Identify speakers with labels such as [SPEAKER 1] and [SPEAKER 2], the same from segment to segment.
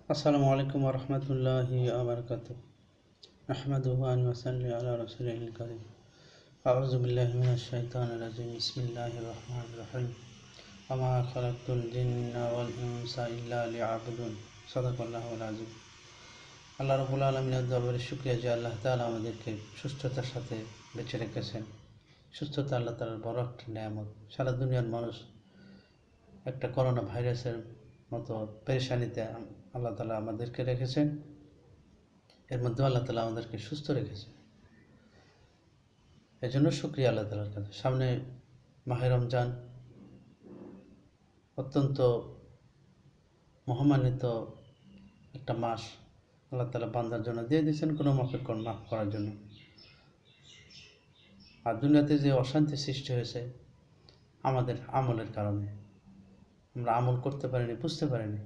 [SPEAKER 1] আসসালামু আলাইকুম ওয়া রাহমাতুল্লাহি ওয়া বারাকাতুহু। আহমাদুহু ওয়া নুসাল্লি আলা রাসূলিল কারীম। আউযু বিল্লাহি মিনাশ শাইতানির রাজীম। বিসমিল্লাহির রহমানির রহিম। ওয়া মা খালাকতুল জিন্না ওয়াল ইনসা ইল্লা লিয়াবুদুন। সাদাকাল্লাহুল আযীম। আল্লাহ রাব্বুল আলামিনের দরবারে শুকরিয়া যে আল্লাহ তাআলা আমাদেরকে সুস্থতার সাথে বেঁচে রেখেছেন। সুস্থতা আল্লাহ তাআলার বড় একটা নেয়ামত। সারা দুনিয়ার মানুষ একটা করোনা ভাইরাসের মতো পেরেশানিতে আল্লাহ তাআলা আমাদেরকে রেখেছেন। এর মধ্যে আল্লাহ তাআলা আমাদেরকে সুস্থ রেখেছে। এই জন্য শুকরিয়া আল্লাহ তাআলার কাছে। সামনে মাহে রমজান, অত্যন্ত মহামান্বিত একটা মাস আল্লাহ তাআলা বান্দার জন্য দিয়ে দিয়েছেন কোনো মাফের মাফ করার জন্য। আর দুনিয়াতে যে অশান্তি সৃষ্টি হয়েছে আমাদের আমলের কারণে, আমরা আমল করতে পারিনি, বুঝতে পারিনি।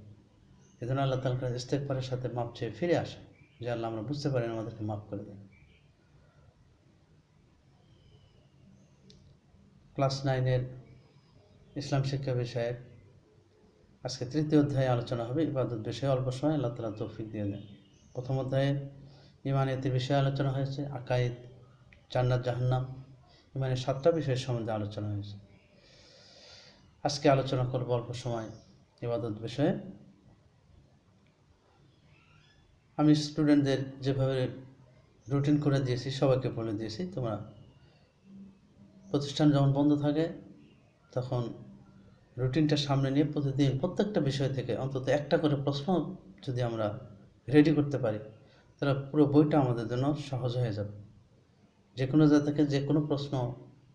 [SPEAKER 1] এই জন্য আল্লাহ তাআলার কাছে ইস্তেগফারের সাথে মাপ চেয়ে ফিরে আসে যে আল্লাহ আমরা বুঝতে পারিনি, আমাদেরকে মাফ করে দেন। ক্লাস 9-এর ইসলাম শিক্ষা বিষয়ের আজকে তৃতীয় অধ্যায়ে আলোচনা হবে। ইবাদত বিষয়ে অল্প সময় আল্লাহ তাআলা তৌফিক দিয়ে দেন। প্রথম অধ্যায়ে ঈমানিয়াতের বিষয়ে আলোচনা হয়েছে, আকায়েদ, জান্নাত জাহান্নাম, ইমানের 7টা বিষয়ের সম্বন্ধে আলোচনা হয়েছে। আজকে আলোচনা করব অল্প সময় ইবাদত বিষয়ে। আমি স্টুডেন্টদের যেভাবে রুটিন করে দিয়েছি সবাইকে বলে দিয়েছি, তোমরা প্রতিষ্ঠান যখন বন্ধ থাকে তখন রুটিনটা সামনে নিয়ে প্রতিদিন প্রত্যেকটা বিষয় থেকে অন্তত একটা করে প্রশ্ন যদি আমরা রেডি করতে পারি তাহলে পুরো বইটা আমাদের জন্য সহজ হয়ে যাবে। যে কোনো জায়গা থেকে যে কোনো প্রশ্ন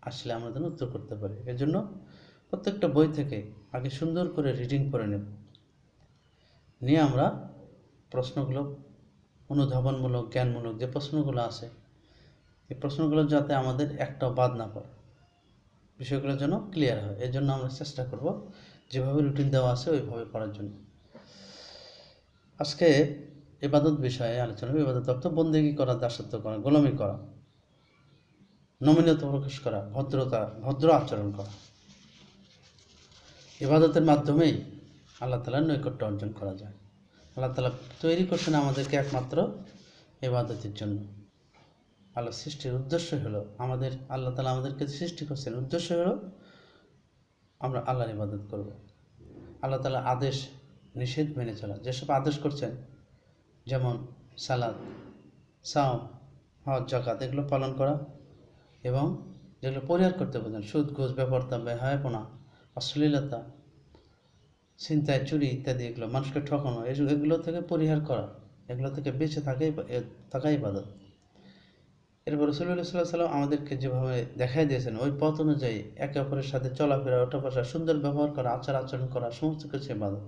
[SPEAKER 1] আসলে আমরা যেন উত্তর করতে পারি। এর জন্য প্রত্যেকটা বই থেকে আগে সুন্দর করে রিডিং করে নেব, নিয়ে আমরা প্রশ্নগুলো অনুধাবনমূলক, জ্ঞানমূলক যে প্রশ্নগুলো আছে এই প্রশ্নগুলো যাতে আমাদের একটাও বাদ না পড়ে, বিষয়গুলো যেন ক্লিয়ার হয়। এর জন্য আমরা চেষ্টা করব যেভাবে রুটিন দেওয়া আছে ওইভাবে করার জন্য। আজকে ইবাদত বিষয়ে আলোচনা হবে। ইবাদত অর্থ বন্দেগী করা, দাসত্ব করা, গোলামি করা, নমনীয়তা প্রকাশ করা, ভদ্র আচরণ করা। ইবাদতের মাধ্যমেই আল্লাহ তাআলার নৈকট্য অর্জন করা যায়। আল্লাহ তাআলা তৈরি করছেন আমাদেরকে একমাত্র ইবাদতের জন্য। আল্লাহ সৃষ্টির উদ্দেশ্য হলো আল্লাহ তাআলা আমাদেরকে সৃষ্টি করছেন, উদ্দেশ্য হলো আমরা আল্লাহর ইবাদত করব। আল্লাহ তাআলা আদেশ নিষেধ মেনে চলা, যেসব আদেশ করছেন যেমন সালাত, সাওম, হজ, যাকাত, এগুলো পালন করা এবং যেগুলো পরিহার করতে বলছেন সুদ, ঘুষ, বেপরতা, বেহায়াপনা, অশ্লীলতা, ছিনতাই, চুরি ইত্যাদি, এগুলো মানুষকে ঠকানো, এগুলো থেকে পরিহার করা, এগুলো থেকে বেঁচে থাকাই ইবাদত। এরপর রাসূলুল্লাহ সাল্লাল্লাহু আলাইহি ওয়াসাল্লাম আমাদেরকে যেভাবে দেখাই দিয়েছেন ওই পথ অনুযায়ী একে অপরের সাথে চলাফেরা, ওঠা বসা, সুন্দর ব্যবহার করা, আচরণ করা, সমস্ত কিছু ইবাদত।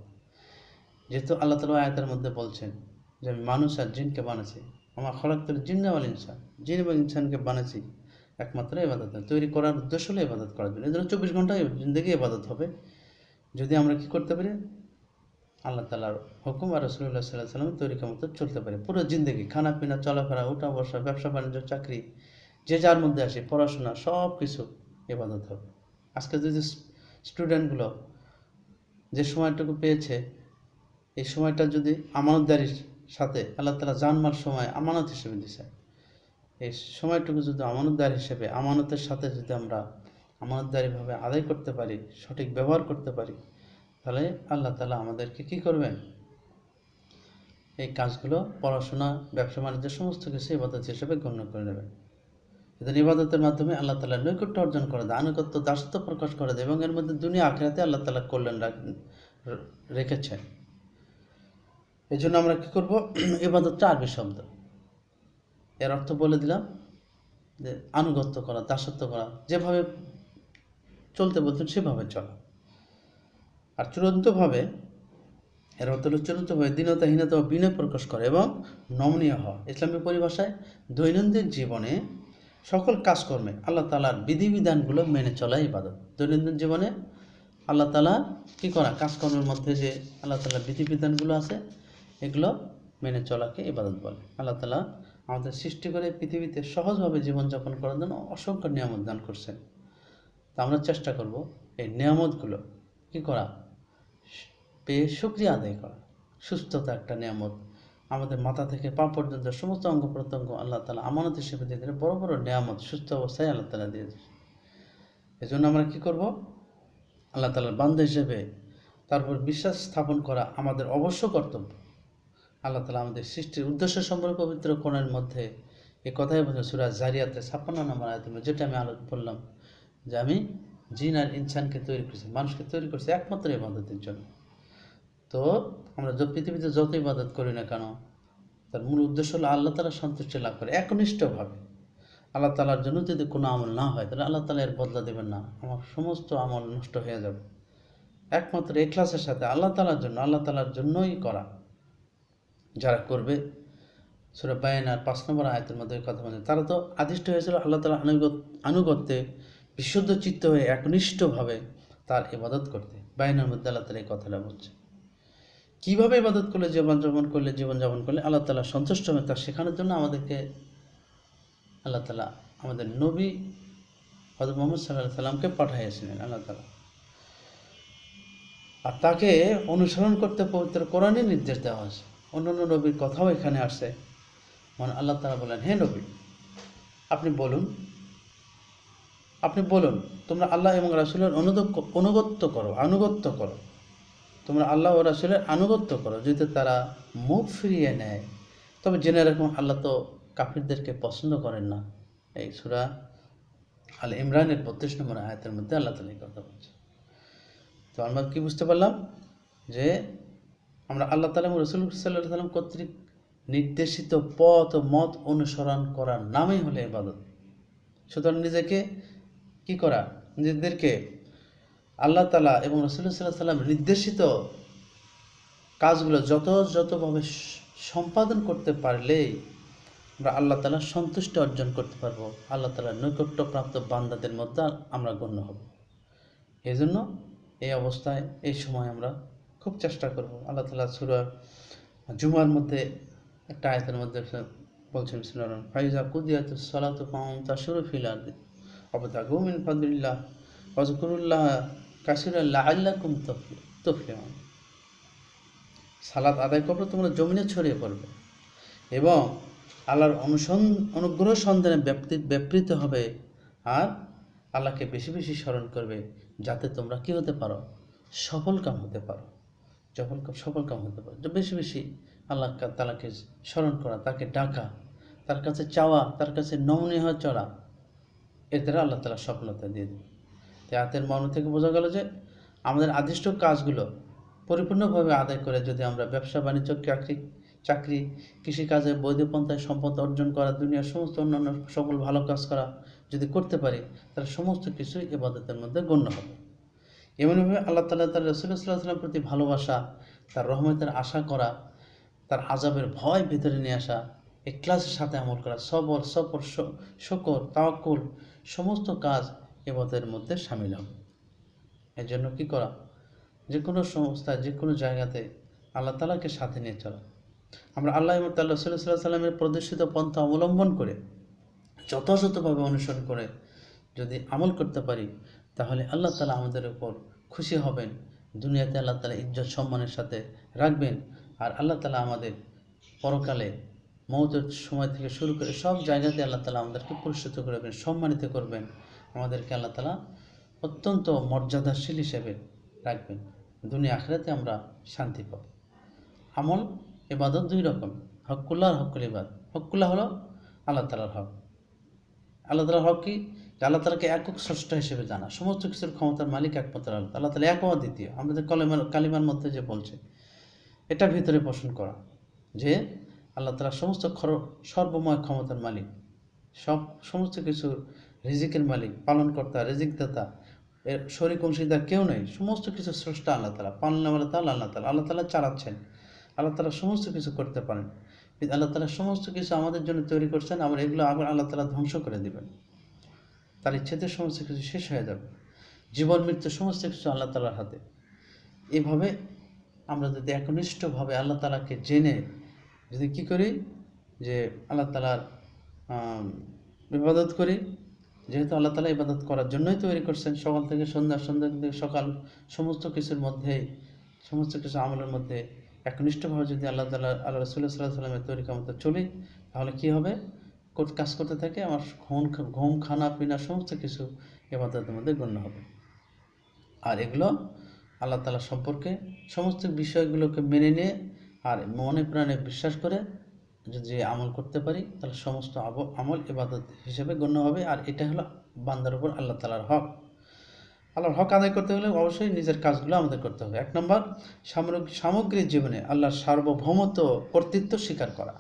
[SPEAKER 1] যেহেতু আল্লাহ তাআলা আয়াতের মধ্যে বলছেন যে আমি মানুষ আর জিনকে বানাচ্ছি, আমার খালাকতুল জিন্না ওয়াল ইনসা, জিন এবং ইনসানকে বানাচ্ছি একমাত্র ইবাদত তৈরি করার উদ্দেশ্য হলো ইবাদত করার জন্য। এই জন্য 24 ঘন্টা জিন্দেগি ইবাদত হবে যদি আমরা কি করতে পারি, আল্লাহ তাআলার হুকুম আর রাসূলুল্লাহ সাল্লাল্লাহু আলাইহি ওয়াসাল্লামের তরিকা মতো চলতে পারি। পুরো জিন্দেগি, খানা পিনা, চলাফেরা, ওঠা বসা, ব্যবসা বাণিজ্য, চাকরি, যে যার মধ্যে আসে, পড়াশোনা, সব কিছু ইবাদত হবে। আজকে যদি স্টুডেন্টগুলো যে সময়টুকু পেয়েছে এই সময়টা যদি আমানতদারির সাথে, আল্লাহ তাআলা জানমাল সময় আমানত হিসেবে দিয়েছে, এই সময়টুকু যদি আমানতদার হিসেবে আমানতের সাথে যদি আমরা আমানতদারিভাবে আদায় করতে পারি, সঠিক ব্যবহার করতে পারি, তাহলে আল্লাহ তাআলা আমাদেরকে কি করবেন, এই কাজগুলো, পড়াশোনা, ব্যবসা বাণিজ্য, সমস্ত কিছু ইবাদত হিসেবে গণ্য করে নেবেন। এদের ইবাদতের মাধ্যমে আল্লাহ তাআলা নৈকট্য অর্জন করে দেয়, আনুগত্য, দাসত্ব প্রকাশ করে দেয় এবং এর মধ্যে দুনিয়া আখিরাতে আল্লাহ তাআলা কল্যাণ রেখেছেন। এই জন্য আমরা কী করবো, ইবাদতটা আরবি শব্দ, এর অর্থ বলে দিলাম যে আনুগত্য করা, দাসত্ব করা, যেভাবে চলতে বলতেন সেভাবে চলা। আর চূড়ান্তভাবে এর অর্থ হলো চূড়ান্তভাবে দীনতাহীনতা ও বিনয় প্রকাশ করে এবং নমনীয় হওয়া। ইসলামী পরিভাষায় দৈনন্দিন জীবনে সকল কাজকর্মে আল্লাহ তাআলার বিধিবিধানগুলো মেনে চলা ইবাদত। দৈনন্দিন জীবনে আল্লাহ তাআলা কী করা, কাজকর্মের মধ্যে যে আল্লাহ তাআলার বিধিবিধানগুলো আছে এগুলো মেনে চলাকে ইবাদত বলে। আল্লাহ তাআলা আমাদের সৃষ্টি করে পৃথিবীতে সহজভাবে জীবনযাপন করার জন্য অসংখ্য নিয়ামত দান করছেন। তা আমরা চেষ্টা করব এই নিয়ামতগুলো কী করা, পেয়ে শুকরিয়া আদায় করা। সুস্থতা একটা নিয়ামত, আমাদের মাথা থেকে পা পর্যন্ত সমস্ত অঙ্গ প্রত্যঙ্গ আল্লাহ তাআলা আমানত হিসেবে দিয়ে দিলেন, বড় বড় নিয়ামত সুস্থ অবস্থায় আল্লাহ তাআলা দিয়ে দিলেন। এই জন্য আমরা কী করব? আল্লাহ তাআলার বান্দা হিসেবে তারপর বিশ্বাস স্থাপন করা আমাদের অবশ্য কর্তব্য। আল্লাহ তাআলা আমাদের সৃষ্টির উদ্দেশ্য সম্পর্কে পবিত্র কোরআনের মধ্যে এই কথাই বলছেন সূরা জারিয়াতে 56 নম্বর আয়াতে, যেটা আমি বললাম যে আমি জিন আর ইনসানকে তৈরি করছি, মানুষকে তৈরি করছি একমাত্র ইবাদতের জন্য। তো আমরা পৃথিবীতে যত ইবাদত করি না কেন, তার মূল উদ্দেশ্য হলো আল্লাহ তাআলার সন্তুষ্টি লাভ করে একনিষ্ঠভাবে। আল্লাহ তাআলার জন্য যদি কোনো আমল না হয় তাহলে আল্লাহ তাআলা এর বদলা দেবেন না, আমার সমস্ত আমল নষ্ট হয়ে যাবে। একমাত্র ইখলাসের সাথে আল্লাহ তাআলার জন্য, আল্লাহ তাআলার জন্যই করা যারা করবে, সূরা বায়নার 5 নম্বর আয়াতের মধ্যে কথা বলেন, তারা তো আদিষ্ট হয়েছিল আল্লাহ তাআলার আনুগত্যে বিশুদ্ধ চিত্ত হয়ে একনিষ্ঠভাবে তার ইবাদত করতে। বায়নার মধ্যে আল্লাহ তাআলা এই কথাটা বলছে। কীভাবে ইবাদত করলে, জীবনযাপন করলে আল্লাহ তাআলা সন্তুষ্ট হবে তা শেখানোর জন্য আমাদেরকে আল্লাহ তাআলা আমাদের নবী হযরত মুহাম্মদ সাল্লাল্লাহু আলাইহি সাল্লামকে পাঠিয়েছিলেন আল্লাহ তাআলা, আর তাকে অনুসরণ করতে পবিত্র কোরআনে নির্দেশ দেওয়া হয়েছে। অন্যান্য নবীর কথাও এখানে আসছে। মানে আল্লাহ তাআলা বলেন, হে নবী আপনি বলুন তোমরা আল্লাহ এবং রাসূলের আনুগত্য করো, তোমরা আল্লাহ ও রাসূলের আনুগত্য করো যদি তারা মুখ ফিরিয়ে নেয়। তবে জেনে রাখুন আল্লাহ তো কাফিরদেরকে পছন্দ করেন না। এই সূরা আল ইমরানের 32 নম্বর আয়াতের মধ্যে আল্লাহ তাআলা এই কথা বলছে। তো আমরা কি বুঝতে পারলাম যে আমরা আল্লাহ তাআলা এবং রাসূল সাল্লাল্লাহু আলাইহি ওয়াসাল্লাম কর্তৃক নির্দেশিত পথ ও মত অনুসরণ করার নামই হলো ইবাদত। সুতরাং নিজেকে কি করা, নিজেদেরকে আল্লাহ তাআলা এবং রাসূল সাল্লাল্লাহু আলাইহি ওয়াসাল্লাম নির্দেশিত কাজগুলো যতভাবে সম্পাদন করতে পারলেই আমরা আল্লাহ তাআলার সন্তুষ্টি অর্জন করতে পারবো, আল্লাহ তাআলার নৈকট্যপ্রাপ্ত বান্দাদের মধ্যে আমরা গণ্য হব। এই জন্য এই অবস্থায় এই সময় আমরা খুব চেষ্টা করব। আল্লাহ তাআলা সূরা জুমার মধ্যে একটা আয়াতের মধ্যে বলছেন, বিসমিল্লাহির ফাইজা কুদিয়াতুস সালাতু ফান্তাশিরু ফিল আরদি ওয়াবতাগু মিন ফাদলিল্লাহ ওয়াজকুরুল্লাহ কাসীরান লাআল্লাকুম তুফলিহুন। সালাত আদায় করবে, তোমরা জমিনে ছড়িয়ে পড়বে এবং আল্লাহর অনুগ্রহ সন্ধানে ব্যাপৃত হবে আর আল্লাহকে বেশি বেশি স্মরণ করবে, যাতে তোমরা কি হতে পারো, সফলকাম হতে পারো। বেশি বেশি আল্লাহ তাআলাকে স্মরণ করা, তাকে ডাকা, তার কাছে চাওয়া, তার কাছে নমনীয় হয়ে চলা, এর দ্বারা আল্লাহ তাআলা সফলতা দিয়ে দেবে। তো আয়াতের মর্ম থেকে বোঝা গেল যে আমাদের আদিষ্ট কাজগুলো পরিপূর্ণভাবে আদায় করে যদি আমরা ব্যবসা বাণিজ্য, চাকরি, কৃষিকাজে বৈধ পন্থায় সম্পদ অর্জন করা, দুনিয়ার সমস্ত অন্যান্য সকল ভালো কাজ করা যদি করতে পারি, তাহলে সমস্ত কিছুই ইবাদতের মধ্যে গণ্য হবে। এমনভাবে আল্লাহ তাআলা তার রাসূল সাল্লাল্লাহু আলাইহি ওয়াসাল্লামের প্রতি ভালোবাসা, তার রহমতের আশা করা, তার আযাবের ভয় ভিতরে নিয়ে আসা, ইখলাসের সাথে আমল করা, সবর, শুকর, তাওয়াক্কুল, সমস্ত কাজ ইবাদতের মধ্যে শামিল হবে। এর জন্য কি করা, যে কোনো সংস্থায়, যে কোনো জায়গাতে আল্লাহ তাআলাকে সাথে নিয়ে চলা। আমরা আল্লাহ এবং তার রাসূল সাল্লাল্লাহু আলাইহি ওয়াসাল্লামের প্রদর্শিত পন্থা অবলম্বন করে যথাযথভাবে অনুসরণ করে যদি আমল করতে পারি, তাহলে আল্লাহ তাআলা আমাদের উপর খুশি হবেন, দুনিয়াতে আল্লাহ তাআলা ইজ্জত সম্মানের সাথে রাখবেন, আর আল্লাহ তাআলা আমাদের পরকালে মওতের সময় থেকে শুরু করে সব জায়গাতে আল্লাহ তাআলা আমাদেরকে পুরস্কৃত করবেন, সম্মানিত করবেন, আমাদেরকে আল্লাহ তাআলা অত্যন্ত মর্যাদাশীল হিসেবে রাখবেন। দুনিয়া আখিরাতে আমরা শান্তি পাব। আমল ইবাদত দুই রকম, হক্কুল্লাহ আর হক্কুল ইবাদ। হক্কুল্লাহ হলো আল্লাহ তাআলার হক। আল্লাহ তাআলার হক কি? আল্লাহ তাআলাকে একক স্রষ্টা হিসেবে জানা, সমস্ত কিছুর ক্ষমতার মালিক একমাত্র আল্লাহ। আল্লাহ তাআলা এক ও দ্বিতীয়, আমাদের কালিমার মধ্যে যে বলছে, এটা ভিতরে পোষণ করা যে আল্লাহ তাআলা সমস্ত সর্বময় ক্ষমতার মালিক, সমস্ত কিছুর রিজিকের মালিক, পালনকর্তা, রিজিকদাতা, এর শরীক অংশীদার কেউ নেই, সমস্ত কিছু স্রষ্টা আল্লাহ তাআলা, পালনওয়ালা আল্লাহ তাআলা। আল্লাহ তাআলা চালাচ্ছেন, আল্লাহ তাআলা সমস্ত কিছু করতে পারেন। আল্লাহ তাআলা সমস্ত কিছু আমাদের জন্য তৈরি করছেন, আবার এগুলো আবার আল্লাহ তাআলা ধ্বংস করে দিবেন। তার ইচ্ছেতে সমস্ত কিছু শেষ হয়ে যাবে। জীবন মৃত্যু সমস্ত কিছু আল্লাহ তাআলার হাতে। এইভাবে আমরা যদি একনিষ্ঠভাবে আল্লাহ তাআলাকে জেনে যদি কী করি, যে আল্লাহ তাআলার ইবাদত করি, যেহেতু আল্লাহ তাআলা ইবাদত করার জন্যই তৈরি করছেন, সকাল থেকে সন্ধ্যা, সন্ধ্যা থেকে সকাল, সমস্ত কিছুর মধ্যেই, সমস্ত কিছু আমলের মধ্যে একনিষ্ঠভাবে যদি আল্লাহ তাআলা আল্লাহ রাসূলুল্লাহ সাল্লাল্লাহু আলাইহি ওয়াসাল্লামের তরিকা মতো চলি, তাহলে কি হবে? কাজ করতে থাকে আমার ঘুম খানা পিনা সমস্ত কিছু ইবাদতের মধ্যে গণ্য হবে। আর এগুলো আল্লাহ তাআলা সম্পর্কে সমস্ত বিষয়গুলোকে মেনে নিয়ে আর মনে প্রাণে বিশ্বাস করে যদি আমল করতে পারি, তাহলে সমস্ত আমল ইবাদত হিসেবে গণ্য হবে। আর এটা হলো বান্দার উপর আল্লাহ তাআলার হক। আল্লাহর হক আদায় করতে হলে অবশ্যই নিজের কাজগুলো আমাদের করতে হবে। 1 নম্বর, সামগ্রিক জীবনে আল্লাহর সার্বভৌমত্ব কর্তৃত্ব স্বীকার করা।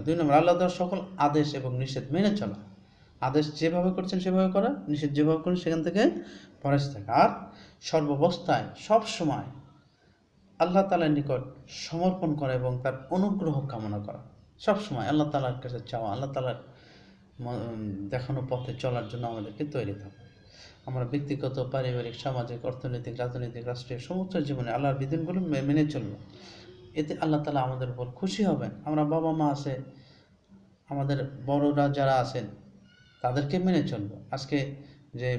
[SPEAKER 1] 2 নম্বর, আল্লাহ তাআলার সকল আদেশ এবং নিষেধ মেনে চলা। আদেশ যেভাবে করছেন সেভাবে করা, নিষেধ যেভাবে করেন সেখান থেকে পরেশ থাকা। আর সর্বাবস্থায় সব সময় আল্লাহ তাআলার নিকট সমর্পণ করা এবং তার অনুগ্রহ কামনা করা। সব সময় আল্লাহ তাআলার কাছে চাওয়া, আল্লাহ তাআলার দেখানো পথে চলার জন্য আমাদেরকে তৈরি থাকা। আমরা ব্যক্তিগত, পারিবারিক, সামাজিক, অর্থনৈতিক, রাজনৈতিক, রাষ্ট্রীয় সমস্ত জীবনে আল্লাহর বিধানগুলো মেনে চলব। এতে আল্লাহ তাআলা আমাদের উপর খুশি হবেন। আমরা বাবা মা আছে, আমাদের বড়রা যারা আছেন তাদেরকে মেনে চলব। আজকে যে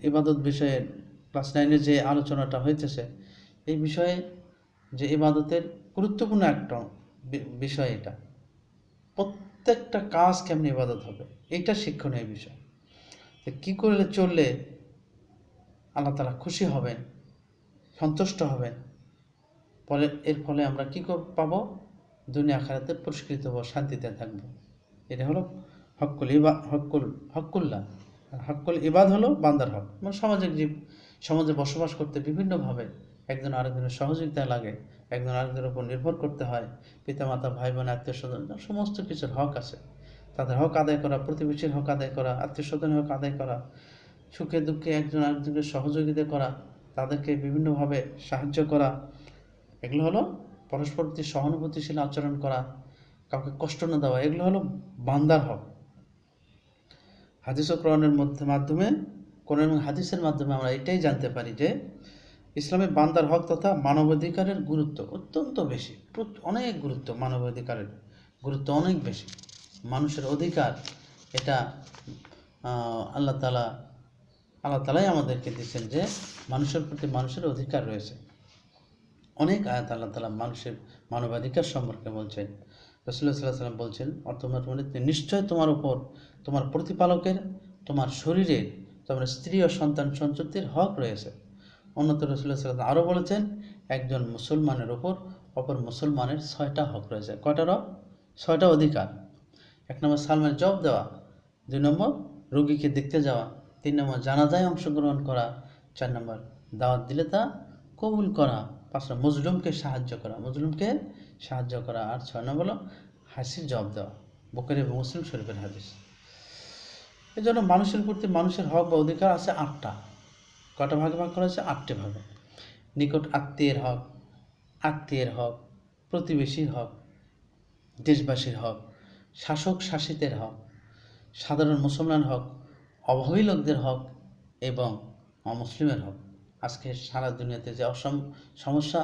[SPEAKER 1] ইবাদত বিষয়ে ক্লাস 9-এ যে আলোচনাটা হইতেছে, এই বিষয়ে যে ইবাদতের গুরুত্বপূর্ণ একটা বিষয়, এটা প্রত্যেকটা কাজ কেমন ইবাদত হবে, এইটা শিক্ষণীয় বিষয়। তো কী করলে চললে আল্লাহ তাআলা খুশি হবেন, সন্তুষ্ট হবেন, এর ফলে আমরা কী পাবো? দুনিয়া আখিরাতে পুরস্কৃত হব, শান্তিতে থাকবো। এটা হলো হক্কুল্লাহ। হক্কুল ইবাদ হলো বান্দার হক। মানে সামাজিক সমাজে বসবাস করতে বিভিন্নভাবে একজন আরেকজনের সহযোগিতা লাগে, একজন আরেকজনের উপর নির্ভর করতে হয়। পিতামাতা, ভাই বোন, আত্মীয় স্বজন, সমস্ত কিছুর হক আছে। তাদের হক আদায় করা, প্রতিবেশীর হক আদায় করা, আত্মীয় স্বজনের হক আদায় করা, সুখে দুঃখে একজন আরেকজনকে সহযোগিতা করা, তাদেরকে বিভিন্নভাবে সাহায্য করা, এগুলো হলো পরস্পর প্রতি সহানুভূতিশীল আচরণ করা, কাউকে কষ্ট না দেওয়া, এগুলো হলো বান্দার হক। হাদিস ও কোরআনের মাধ্যমে, কোরআন এবং হাদিসের মাধ্যমে আমরা এটাই জানতে পারি যে ইসলামে বান্দার হক তথা মানবাধিকারের গুরুত্ব অত্যন্ত বেশি, অনেক গুরুত্ব। মানবাধিকারের গুরুত্ব অনেক বেশি। মানুষের অধিকার, এটা আল্লাহ তাআলাই আমাদেরকে দিচ্ছেন যে মানুষের প্রতি মানুষের অধিকার রয়েছে। অনেক আয়াত আল্লাহ তাআলা মানবাধিকার সম্পর্কে বলছেন। রাসূলুল্লাহ সাল্লাল্লাহু আলাইহি ওয়াসাল্লাম বলছেন, নিশ্চয় তোমার উপর তোমার প্রতিপালকের, তোমার শরীরের, তোমার স্ত্রী ও সন্তান সন্ততির হক রয়েছে। অন্যত্র রাসূলুল্লাহ সাল্লাল্লাহু আলাইহি ওয়াসাল্লাম আরও বলেছেন, একজন মুসলমানের উপর অপর মুসলমানের 6টা হক রয়েছে। কয়টা হক? 6টা অধিকার। 1 নম্বর, সালামের জবাব দেওয়া। 2 নম্বর, রোগীকে দেখতে যাওয়া। 3 নম্বর, জানাজায় অংশগ্রহণ করা। 4 নম্বর, দাওয়াত দিলে তা কবুল করা। 5 নম্বর, মজলুমকে সাহায্য করা। আর 6 নম্বর হলো হাসির জবাব দেওয়া। বুখারী এবং মুসলিম শরীফের হাদিস। এই জন্য মানুষের প্রতি মানুষের হক বা অধিকার আছে 8টা। কটা ভাগে ভাগ করা হয়েছে? 8টে ভাগে। নিকট আত্মীয়ের হক, প্রতিবেশীর হক, দেশবাসীর হক, শাসক শাসিতের হক, সাধারণ মুসলমান হক, অভাবী লোকদের হক এবং অমুসলিমের হক। আজকে সারা দুনিয়াতে যে সমস্যা,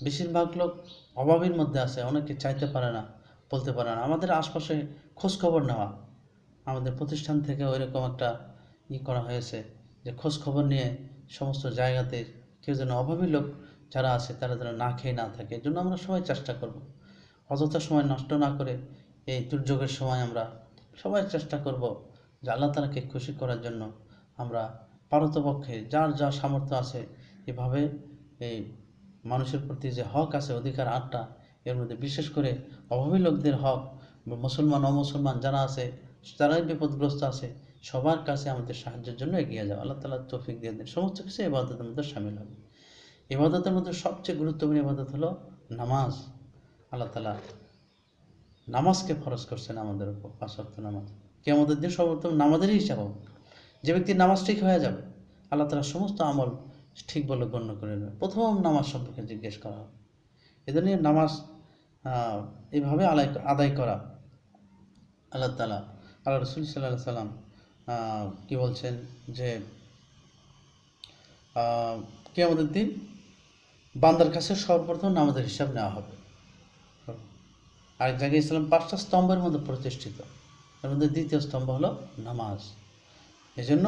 [SPEAKER 1] বেশিরভাগ লোক অভাবের মধ্যে আছে, অনেকে চাইতে পারে না, বলতে পারে না। আমাদের আশপাশে খোঁজখবর নেওয়া, আমাদের প্রতিষ্ঠান থেকে ওইরকম একটা করা হয়েছে যে খোঁজখবর নিয়ে সমস্ত জায়গাতে কেউ যেন অভাবী লোক যারা আছে তারা যেন না খেয়ে না থাকে, এর জন্য আমরা সবাই চেষ্টা করব। অযথা সময় নষ্ট না করে এই দুর্যোগের সময় আমরা সবাই চেষ্টা করব যে আল্লাহ তাআলাকে খুশি করার জন্য আমরা পারতপক্ষে যার যা সামর্থ্য আছে এভাবে এই মানুষের প্রতি যে হক আছে, অধিকার 8টা, এর মধ্যে বিশেষ করে অভাবী লোকদের হক, মুসলমান অমুসলমান যারা আছে, যারাই বিপদগ্রস্ত আছে, সবার কাছে আমাদের সাহায্যের জন্য এগিয়ে যাওয়া। আল্লাহ তাআলা তৌফিক দিয়ে দেন। সমস্ত কিছু ইবাদতের মধ্যে শামিল হবে। ইবাদতের মধ্যে সবচেয়ে গুরুত্বপূর্ণ ইবাদত হলো নামাজ। আল্লাহ তাআলা নামাজকে ফরজ করছেন আমাদের উপর, 5 ওয়াক্ত নামাজ। কিয়ামতের দিন সর্বপ্রথম নামাজেরই হিসাব হবে। যে ব্যক্তির নামাজ ঠিক হয়ে যাবে, আল্লাহ তাআলা সমস্ত আমল ঠিক বলে গণ্য করে নেবে। প্রথম নামাজ সম্পর্কে জিজ্ঞেস করা হবে। এজন্য নামাজ এইভাবে আদায় করা, আল্লাহ তাআলা, আল্লাহ রাসূল সাল্লাল্লাহু আলাইহি সাল্লাম কি বলছেন যে কিয়ামতের দিন বান্দার কাছে সর্বপ্রথম নামাজের হিসাব নেওয়া হবে। আরেক জায়গায় ইসলাম 5টা স্তম্ভের মধ্যে প্রতিষ্ঠিত, এর মধ্যে দ্বিতীয় স্তম্ভ হলো নামাজ। এজন্য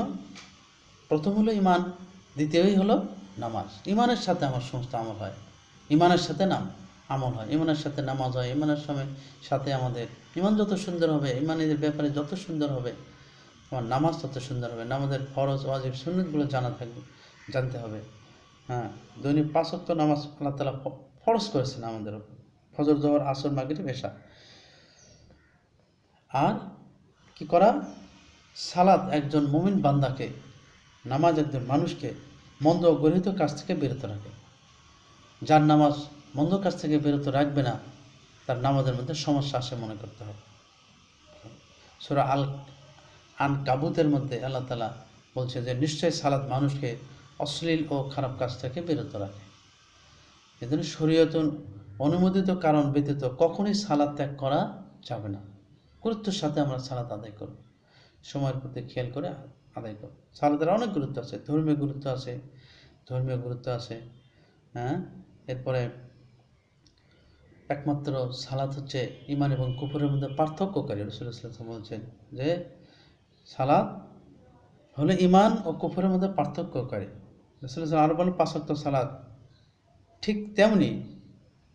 [SPEAKER 1] প্রথম হলো ঈমান, দ্বিতীয়ই হলো নামাজ। ঈমানের সাথে আমার সমস্ত আমল হয়। ইমানের সাথে আমল হয়, ইমানের সাথে নামাজ হয়, ইমানের সাথে আমাদের ইমান যত সুন্দর হবে, ইমানের ব্যাপারে যত সুন্দর হবে, আমার নামাজ তত সুন্দর হবে। নামাজের ফরজ ওয়াজিব সুন্নতগুলো জানতে হবে। হ্যাঁ, দৈনিক 5 ওয়াক্ত নামাজ আল্লাহ তাআলা ফরজ করেছেন আমাদের উপর, ফজর, জোহর, আসর, মাগরিব, এশা। আর কি করা? সালাত একজন মুমিন বান্দাকে, নামাজ একজন মানুষকে মন্দ ও গৃহীত কাজ থেকে বিরত রাখে। যার নামাজ মন্দ কাজ থেকে বিরত রাখবে না, তার নামাজের মধ্যে সমস্যা আসে মনে করতে হবে। সূরা আনকাবুতের মধ্যে আল্লাহ তাআলা বলছে যে নিশ্চয়ই সালাত মানুষকে অশ্লীল ও খারাপ কাজ থেকে বিরত রাখে। এজন্য শরীয়ত অনুমোদিত কারণ ব্যতীত কখনোই সালাত ত্যাগ করা যাবে না। গুরুত্বের সাথে আমরা সালাত আদায় করব, সময়ের প্রতি খেয়াল করে আদায় করব। সালাতের অনেক গুরুত্ব আছে, ধর্মীয় গুরুত্ব আছে। হ্যাঁ, এরপরে একমাত্র সালাত হচ্ছে ঈমান এবং কুফরের মধ্যে পার্থক্যকারী। রাসূলুল্লাহ সাল্লাল্লাহু আলাইহি ওয়াসাল্লাম বলছেন যে সালাত হলো ঈমান ও কুফরের মধ্যে পার্থক্যকারী। রাসূলুল্লাহ আরো বলেন 5 ওয়াক্ত সালাত ঠিক তেমনি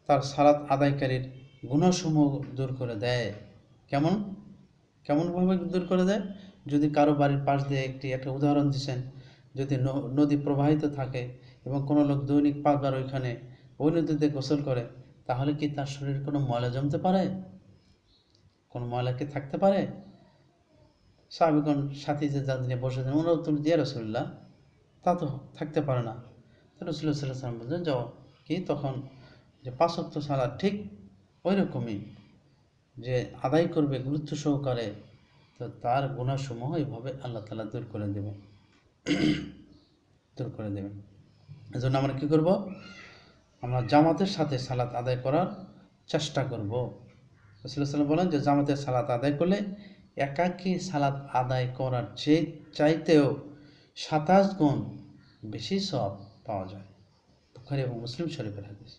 [SPEAKER 1] তার সালাত আদায়কারীর গুনাহসমূহ দূর করে দেয়। কেমনভাবে দূর করে দেয়? যদি কারো বাড়ির পাশ দিয়ে একটা উদাহরণ দিচ্ছেন, যদি নদী প্রবাহিত থাকে এবং কোনো লোক দৈনিক 5 বার ওই নদীতে গোসল করে, তাহলে কি তার শরীরে কোনো ময়লা জমতে পারে? কোনো ময়লা কি থাকতে পারে? সাহাবীগণ সাথী যে যাদের নিয়ে বসেছেন, ওনারা উত্তর দিয়ে রাসূলুল্লাহ তা তো থাকতে পারে না। তো রাসূলুল্লাহ সাল্লাল্লাহু আলাইহি ওয়াসাল্লাম বললেন যাও কি তখন যে 5 ওয়াক্ত সালাত ঠিক ওই রকমই যে আদায় করবে গুরুত্ব সহকারে, তো তার গুনাহসমূহ এইভাবে আল্লাহ তাআলা দূর করে দেবেন। এজন্য আমরা কি করব? আমরা জামাতের সাথে সালাত আদায় করার চেষ্টা করব। রাসূলুল্লাহ সাল্লাল্লাহু আলাইহি ওয়াসাল্লাম বলেন যে জামাতের সালাত আদায় করলে একাকী সালাত আদায় করার চাইতেও 27 গুণ বেশি সওয়াব পাওয়া যায়। বুখারী এবং মুসলিম শরীফের হাদিস।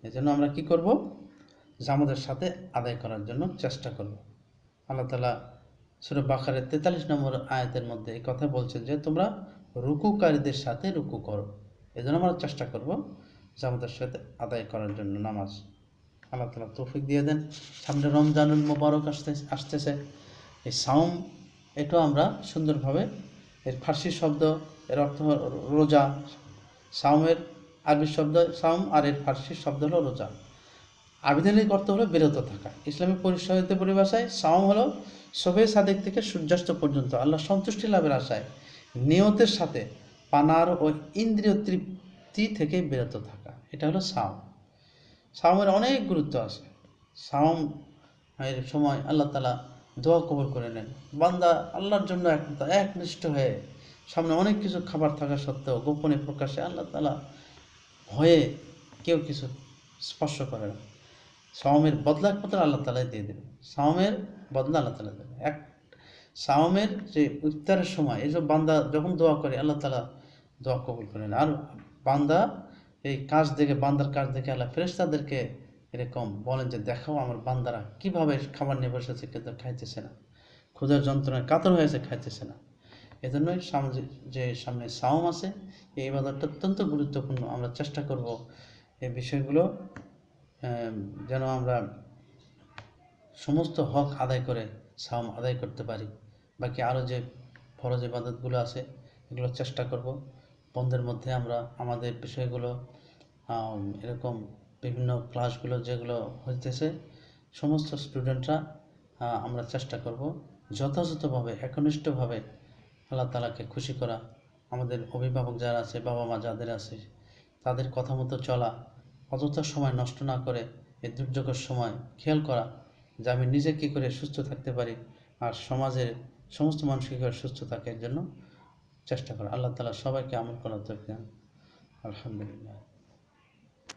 [SPEAKER 1] এজন্য আমরা কি করব? জামাতের সাথে আদায় করার জন্য চেষ্টা করব। আল্লাহ তাআলা সূরা বাকারার 43 নম্বর আয়াতের মধ্যে এই কথা বলছেন যে তোমরা রুকুকারীদের সাথে রুকু করো। এজন্য আমরা চেষ্টা করব জামাতের সাথে আদায় করার জন্য নামাজ। আল্লাহ তাআলা তৌফিক দিয়ে দেন। সামনে রমজানুল মুবারক আসতেছে। এই সাওম এটাও আমরা সুন্দরভাবে, এর ফার্সি শব্দ, এর অর্থ রোজা। সাওমের আরবি শব্দ সাওম আর এর ফার্সি শব্দ হলো রোজা। আবিধানিক অর্থ হলো বিরত থাকা। ইসলামী পরিভাষায় সাওম হলো শবে সাদেক থেকে সূর্যাস্ত পর্যন্ত আল্লাহ সন্তুষ্টি লাভের আশায় নিয়তের সাথে পানার ও ইন্দ্রিয় তৃপ্তি থেকে বিরত থাকা, এটা হলো সাওম। সাওমের অনেক গুরুত্ব আছে। সাওম এর সময় আল্লাহ তাআলা দোয়া কবুল করে নেন। বান্দা আল্লাহর জন্য একনিষ্ঠ হয়ে, সামনে অনেক কিছু খাবার থাকা সত্ত্বেও গোপনে প্রকাশে আল্লাহ তাআলা ভয়ে কেউ কিছু স্পর্শ করে না। সাওমের বদলা একমাত্র আল্লাহ তাআলাই দিয়ে দেবে। সাওমের বদলা আল্লাহ তাআলা দেবে। সাওমের যে ইফতারের সময় এইসব বান্দা যখন দোয়া করে আল্লাহ তাআলা দোয়া কবুল করেন। আর বান্দার কাজ দেখে আল্লাহ ফেরেশতাদেরকে এরকম বলেন যে দেখো আমার বান্দারা কিভাবে খাবার নিয়ে বসেছে কিন্তু খাইতেছে না, ক্ষুধার যন্ত্রণায় কাতর হয়েছে, খাইতেছে না। এজন্যই সামনে সাওম আছে, এই ইবাদতটা অত্যন্ত গুরুত্বপূর্ণ। আমরা চেষ্টা করব এই বিষয়গুলো যেন আমরা সমস্ত হক আদায় করে সাওম আদায় করতে পারি। বাকি আরও যে ফরজ ইবাদতগুলো আছে এগুলো চেষ্টা করব বন্ধের মধ্যে আমরা আমাদের বিষয়গুলো এরকম বিভিন্ন ক্লাসগুলো যেগুলো হইতেছে সমস্ত স্টুডেন্টরা আমরা চেষ্টা করব যথাযথভাবে একনিষ্ঠভাবে আল্লাহ তাআলাকে খুশি করা। আমাদের অভিভাবক যারা আছে, বাবা মা যাদের আছে, তাদের কথা মতো চলা, অযথা সময় নষ্ট না করে এই দুর্যোগের সময় খেয়াল করা যে আমি নিজে কী করে সুস্থ থাকতে পারি আর সমাজের সমস্ত মানুষ কী করে সুস্থ থাকে, এর জন্য চেষ্টা করা। আল্লাহ তাআলা সবাইকে আমল করার তৌফিক দান। আলহামদুলিল্লাহ।